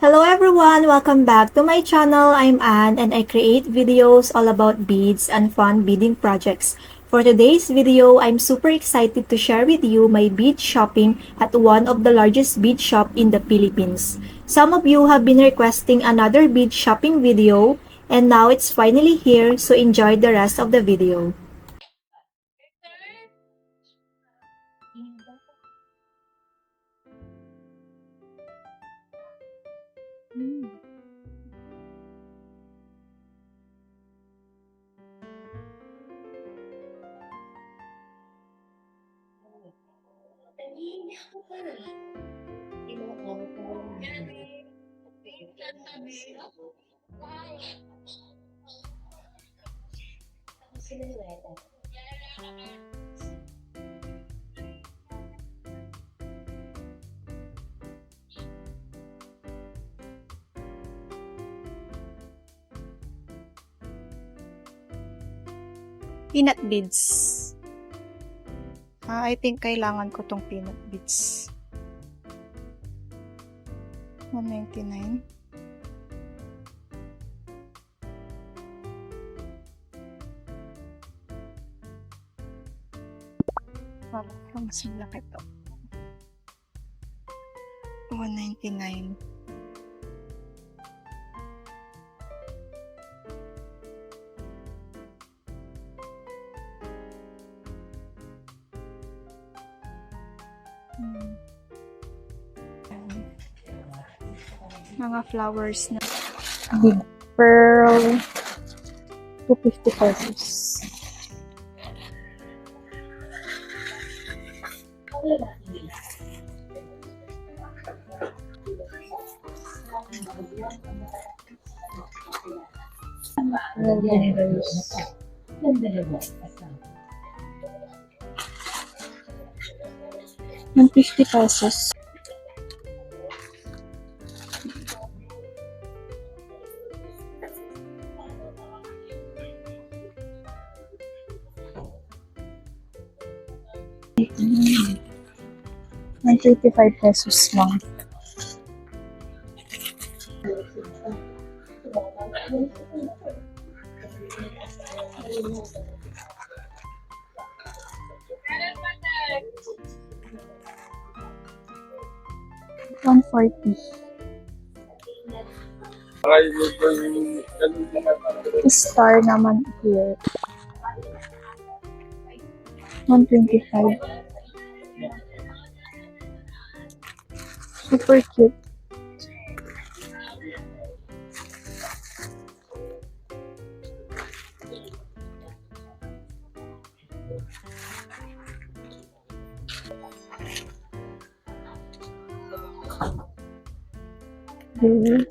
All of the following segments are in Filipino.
Hello everyone! Welcome back to my channel. I'm Anne and I create videos all about beads and fun beading projects. For today's video, I'm super excited to share with you my bead shopping at one of the largest bead shop in the Philippines. Some of you have been requesting another bead shopping video and now it's finally here, so enjoy the rest of the video. Peanut beads. I think kailangan ko tong peanut beads. 199. Parang mas malaki to. 199. Mga flowers na big pearl, 250 pesos. Ng 50 pesos. Ng 35 pesos lang. $140. Star naman here. 125. Super cute. Okay.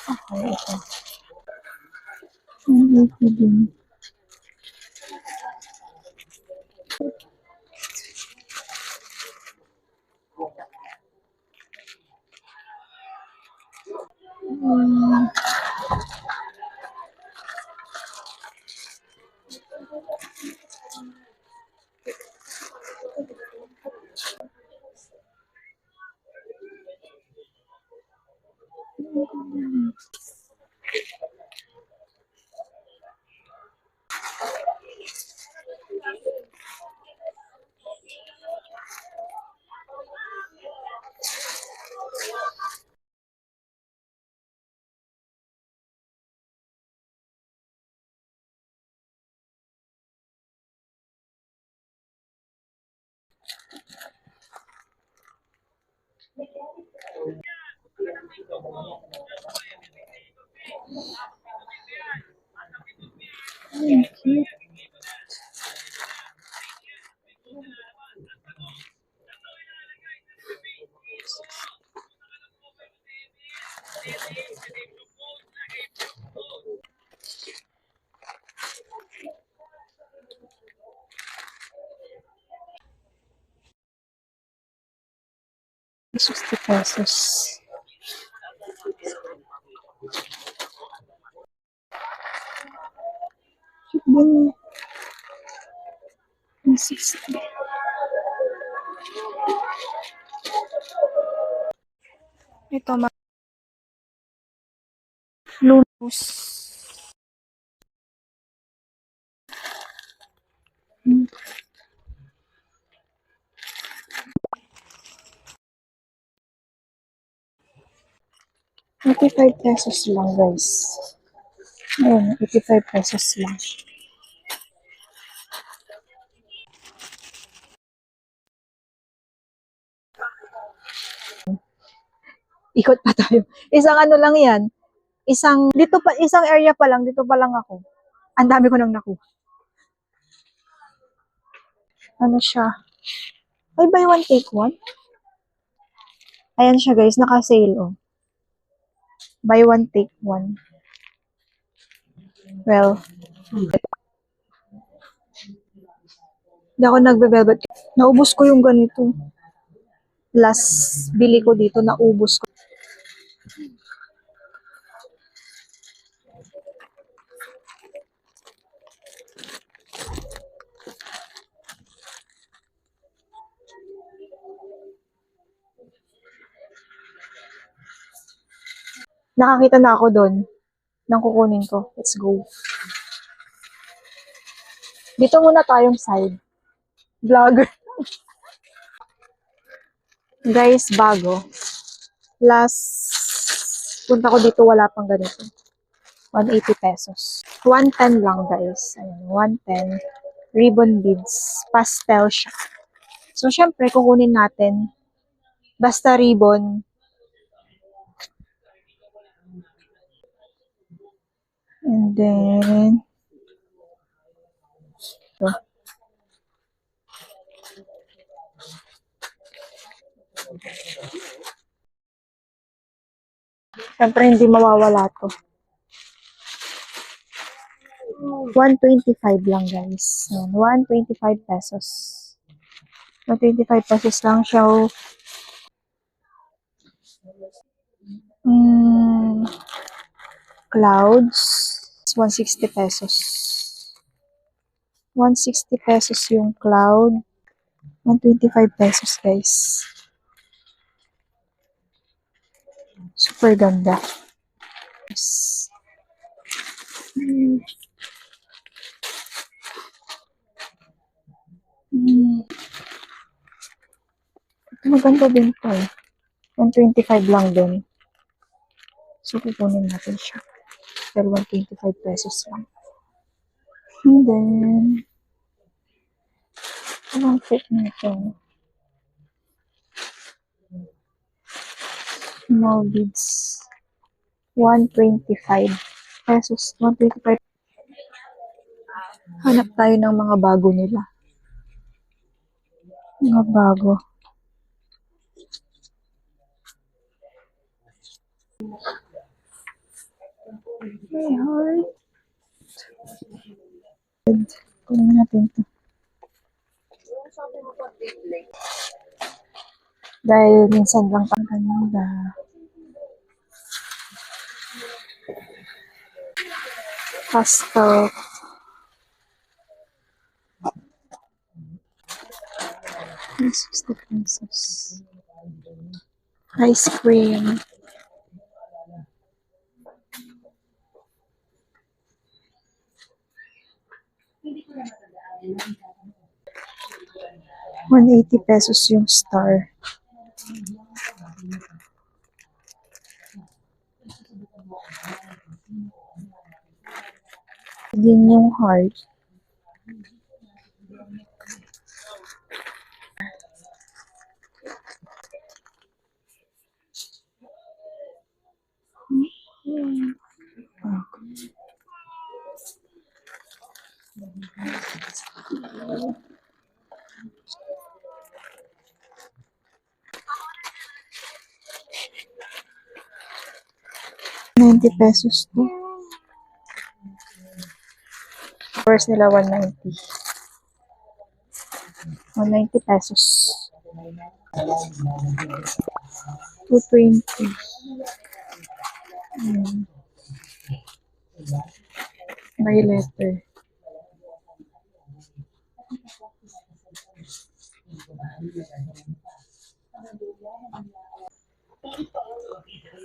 Okay, ito. Ang din. Cute. ₱60. Then, 60. Ito, Lunus. Hmm. ₱85 lang, guys. Ayun, ₱85 lang. Ikot pa tayo. Isang ano lang yan. Isang area pa lang, dito pa lang ako. Ang dami ko nang nakuha. Ano siya? Ay, buy one, take one? Ayan siya, guys. Naka-sale, oh. Buy one, take one. Well, hindi ako nagbe-velvet. Naubos ko yung ganito. Last bili ko dito, naubos ko. Nakakita na ako doon ng kukunin ko. Let's go. Dito muna tayong side. Vlogger. Guys, bago. Last punta ko dito, wala pang ganito. ₱180. 110 lang, guys. Ayan, 110. Ribbon beads. Pastel siya. So, syempre, kukunin natin. Basta ribbon. And then, ito. Syempre, hindi mawawala to. 125 lang, guys. Ayan, ₱125. ₱125 lang siya. Clouds. ₱160. ₱160 yung cloud. ₱125, guys. Super ganda. Yes. Maganda din to. 125 lang din. So, kukunin natin siya. Pero ₱125 lang. And then, anong fit nito? Small beads. ₱125. ₱125. Hanap tayo ng mga bago nila. Mga bago. My heart. Kunin natin ito. Dahil minsan lang pang ganda. Pastel. ₱60. Ice cream. ₱180 yung star. Din yung heart. 90 pesos to. First nila 190. 190 pesos. 220. May letter.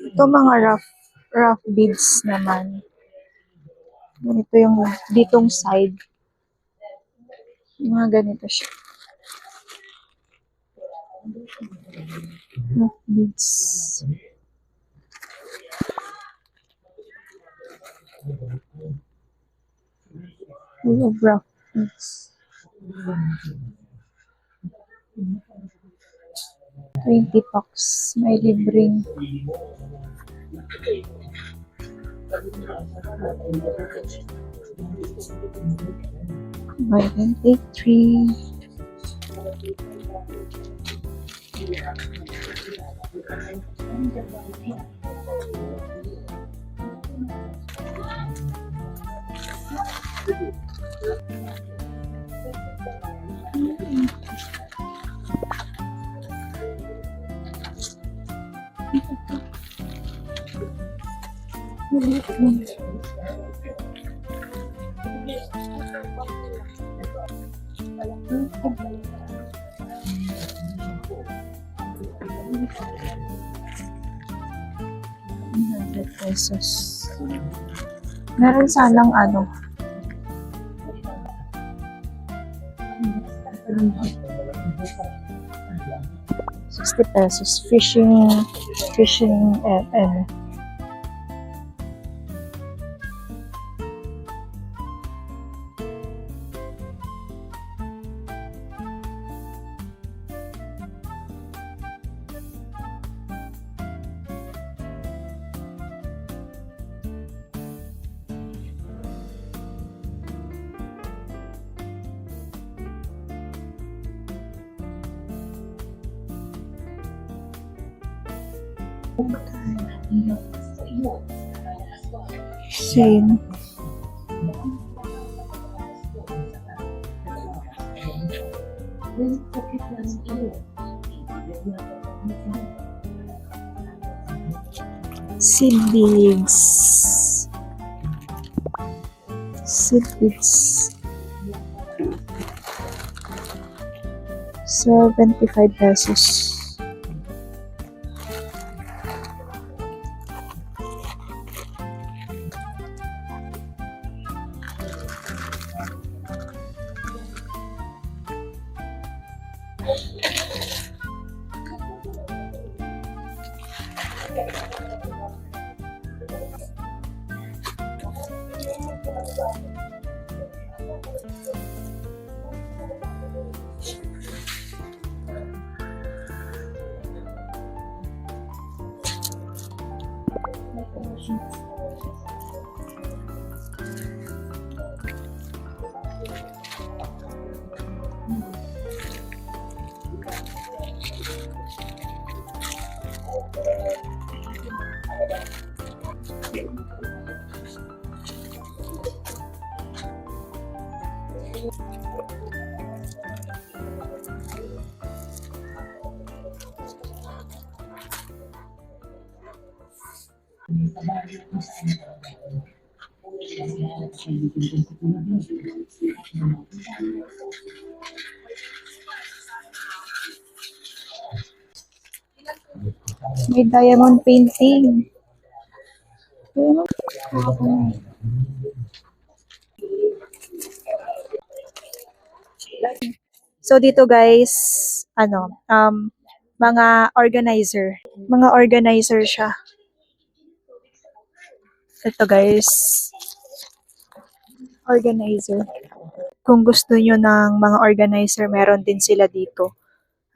Ito mga rough beads naman. Ganito yung ditong side. Mga ganito siya. Rough beads. Full of rough beads. 20 bucks. May libreng. Buy and take 3. Pesos. Meron sanang ano. $60 fishing and same. Seed beads. Seed beads. 75 pesos. May diamond painting. So dito guys, mga organizer. Mga organizer siya. Ito guys, organizer. Kung gusto nyo ng mga organizer, meron din sila dito.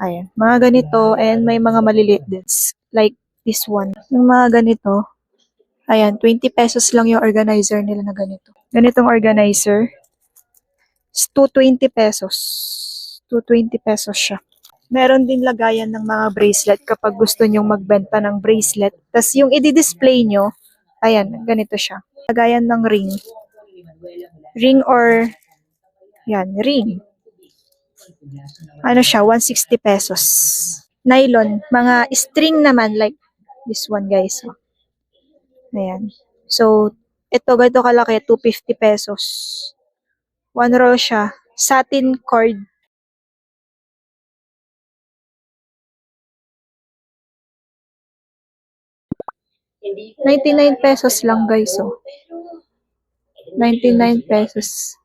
Ayan, mga ganito, and may mga maliliit din. Like this one. Yung mga ganito, ayan, 20 pesos lang yung organizer nila na ganito. Ganitong organizer, is 220 pesos. 220 pesos siya. Meron din lagayan ng mga bracelet kapag gusto nyong magbenta ng bracelet. Tapos yung i-display nyo, Ayan, ganito siya. Lagayan ng ring. Ring or, yan, ring. Ano siya, 160 pesos. Nylon, mga string naman, like this one, guys. Oh. Ayan. So, ito, ganito kalaki, 250 pesos. One roll siya. Satin cord. 99 pesos lang, guys. Oh. 99 pesos.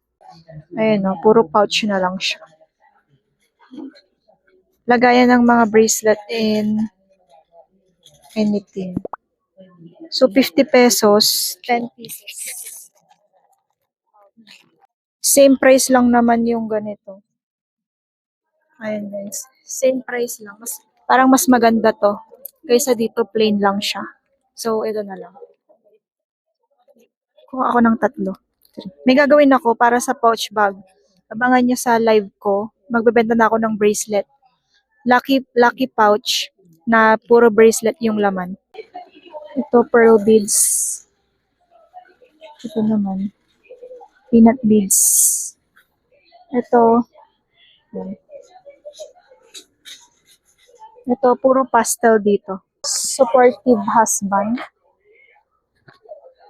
Ayan, oh, puro pouch na lang siya. Lagayan ng mga bracelet and anything. So, 50 pesos, 10 pieces. Same price lang naman yung ganito. Ayan, guys. Same price lang. Parang mas maganda to. Kaysa dito, plain lang siya. So, ito na lang. Kuha ako ng 3. May gagawin ako para sa pouch bag. Abangan nyo sa live ko. Magbebenta na ako ng bracelet. Lucky pouch na puro bracelet yung laman. Ito, pearl beads. Ito naman. Peanut beads. Ito. Yan. Ito, puro pastel dito. Supportive husband.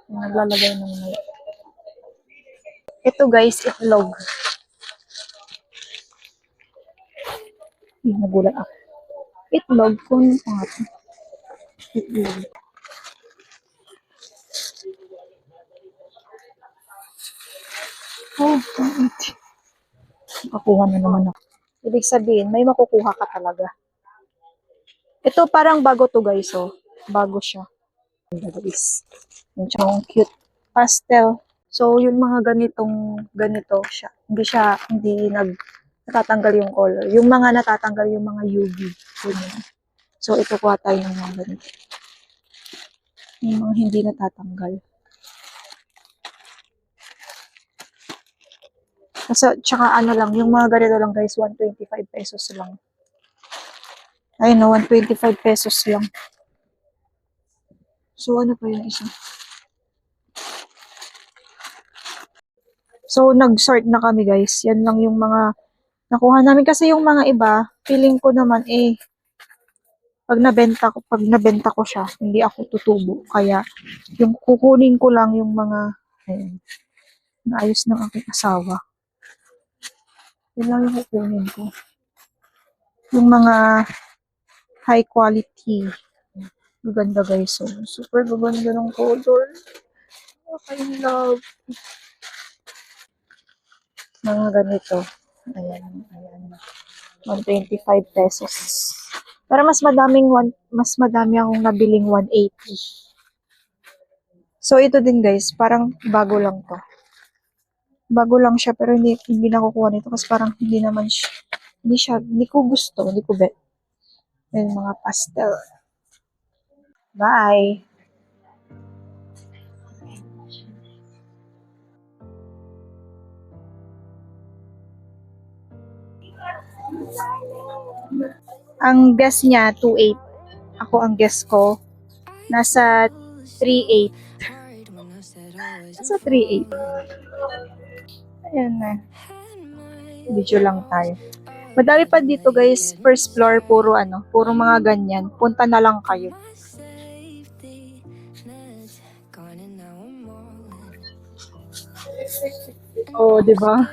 Naglalagay ng may. Ito guys, itlog. Nagulat ako. Itlog, kung ano ito. Itlog. Oh, makukuha na naman ako. Ibig sabihin, may makukuha ka talaga. Ito parang bago to guys, oh. Bago siya. Guys. Yung cute pastel. So, yung mga ganito siya. Hindi natatanggal yung color. Yung mga natatanggal yung mga UV. So, ito kuha tayo ng mga ganito. Yung mga hindi natatanggal. Kasi, tsaka ano lang, yung mga ganito lang guys, 125 pesos lang. Ayun no, 125 pesos lang. So, ano pa yung isa? So, nag-sort na kami guys. Yan lang yung mga nakuha namin. Kasi yung mga iba, feeling ko naman pag nabenta ko siya, hindi ako tutubo. Kaya, yung kukunin ko lang yung mga, ayun, naayos ng aking asawa. Yan lang yung kukunin ko. Yung mga high quality. Gaganda guys. So, super gaganda ng color. I love. Mga ganito. Ayan. 125 pesos. Pero mas madami akong nabiling 180. So, ito din guys. Parang bago lang to. Bago lang siya pero hindi nakukuha nito kasi parang hindi ko gusto, hindi ko bet. Yung mga pastel. Bye! Ang guess niya, 2.8. Ako ang guess ko, nasa 3.8. Nasa 3.8. Ayan na. Video lang tayo. Madami pa dito guys. First floor, puro mga ganyan. Punta na lang kayo. Oh, di ba?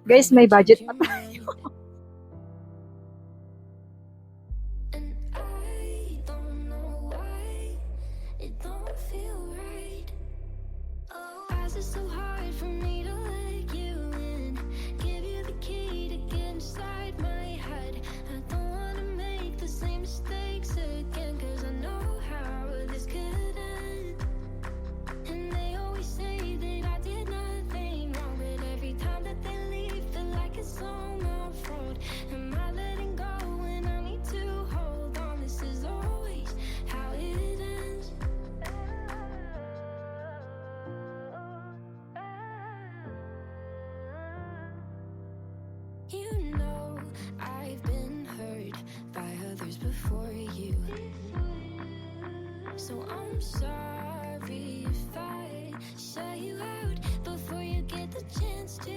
Guys, may budget pa tayo. So I'm sorry if I shut you out before you get the chance to